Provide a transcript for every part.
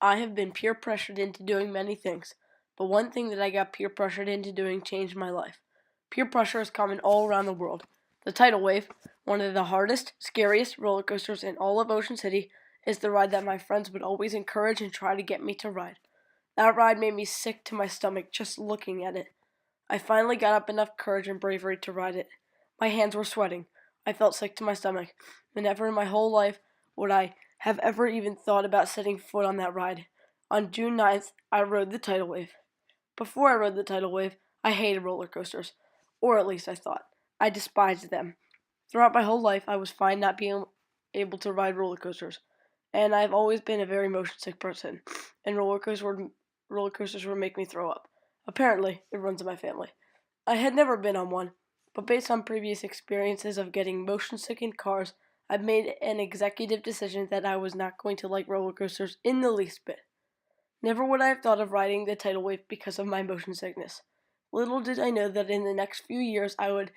I have been peer pressured into doing many things, but one thing that I got peer pressured into doing changed my life. Peer pressure is common all around the world. The tidal wave, one of the hardest, scariest roller coasters in all of Ocean City, is the ride that my friends would always encourage and try to get me to ride. That ride made me sick to my stomach just looking at it. I finally got up enough courage and bravery to ride it. My hands were sweating. I felt sick to my stomach, and never in my whole life would I have ever even thought about setting foot on that ride. On June 9th, I rode the tidal wave. Before I rode the tidal wave, I hated roller coasters, or at least I thought. I despised them. Throughout my whole life, I was fine not being able to ride roller coasters, and I've always been a very motion sick person, and roller coasters would make me throw up. Apparently, it runs in my family. I had never been on one, but based on previous experiences of getting motion sick in cars, I've made an executive decision that I was not going to like roller coasters in the least bit. Never would I have thought of riding the tidal wave because of my motion sickness. Little did I know that in the next few years I would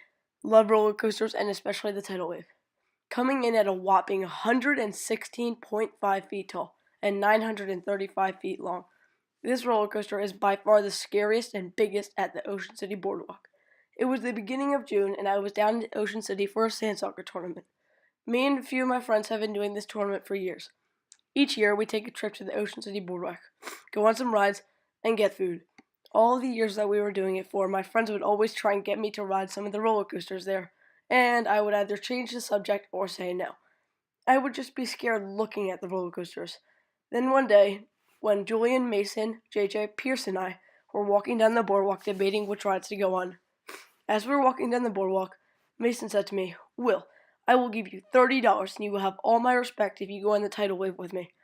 love roller coasters and especially the tidal wave. Coming in at a whopping 116.5 feet tall and 935 feet long, this roller coaster is by far the scariest and biggest at the Ocean City Boardwalk. It was the beginning of June and I was down in Ocean City for a sand soccer tournament. Me and a few of my friends have been doing this tournament for years. Each year, we take a trip to the Ocean City Boardwalk, go on some rides, and get food. All the years that we were doing it for, my friends would always try and get me to ride some of the roller coasters there, and I would either change the subject or say no. I would just be scared looking at the roller coasters. Then one day, when Julian, Mason, JJ, Pierce, and I were walking down the boardwalk debating which rides to go on. As we were walking down the boardwalk, Mason said to me, "Will, I will give you $30 and you will have all my respect if you go on the tidal wave with me."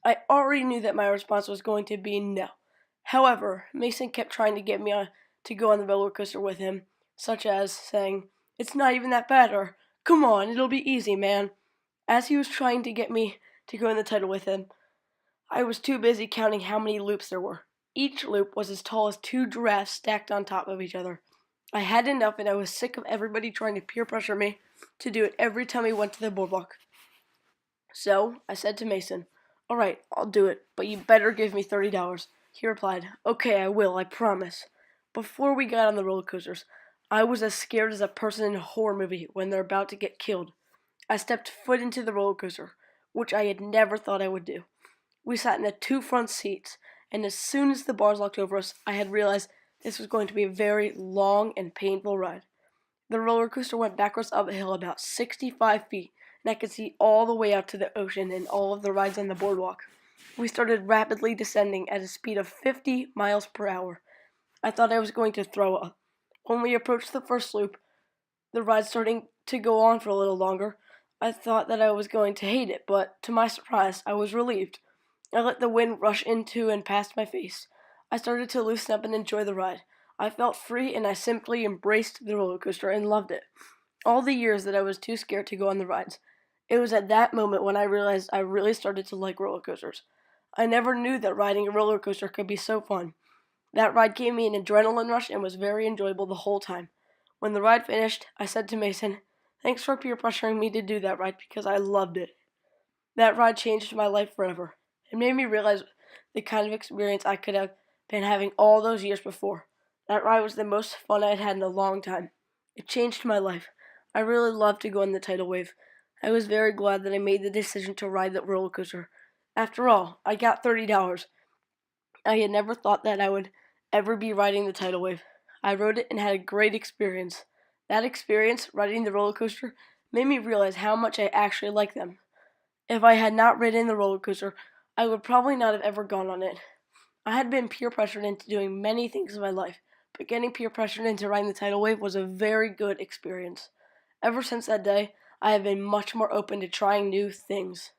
I already knew that my response was going to be no. However, Mason kept trying to get me to go on the roller coaster with him, such as saying, "It's not even that bad," or "Come on, it'll be easy, man." As he was trying to get me to go in the tidal with him, I was too busy counting how many loops there were. Each loop was as tall as two giraffes stacked on top of each other. I had enough and I was sick of everybody trying to peer pressure me to do it every time we went to the boardwalk. So I said to Mason, "All right, I'll do it, but you better give me $30. He replied, "Okay, I will, I promise." Before we got on the roller coasters, I was as scared as a person in a horror movie when they're about to get killed. I stepped foot into the roller coaster, which I had never thought I would do. We sat in the two front seats, and as soon as the bars locked over us, I had realized this was going to be a very long and painful ride. The roller coaster went backwards up a hill about 65 feet, and I could see all the way out to the ocean and all of the rides on the boardwalk. We started rapidly descending at a speed of 50 miles per hour. I thought I was going to throw up. When we approached the first loop, the ride starting to go on for a little longer, I thought that I was going to hate it, but to my surprise, I was relieved. I let the wind rush into and past my face. I started to loosen up and enjoy the ride. I felt free and I simply embraced the roller coaster and loved it. All the years that I was too scared to go on the rides. It was at that moment when I realized I really started to like roller coasters. I never knew that riding a roller coaster could be so fun. That ride gave me an adrenaline rush and was very enjoyable the whole time. When the ride finished, I said to Mason, "Thanks for peer pressuring me to do that ride because I loved it." That ride changed my life forever. It made me realize the kind of experience I could have been having all those years before. That ride was the most fun I'd had in a long time. It changed my life. I really loved to go on the tidal wave. I was very glad that I made the decision to ride that roller coaster. After all, I got $30. I had never thought that I would ever be riding the tidal wave. I rode it and had a great experience. That experience, riding the roller coaster, made me realize how much I actually like them. If I had not ridden the roller coaster, I would probably not have ever gone on it. I had been peer pressured into doing many things in my life, but getting peer pressured into riding the tidal wave was a very good experience. Ever since that day, I have been much more open to trying new things.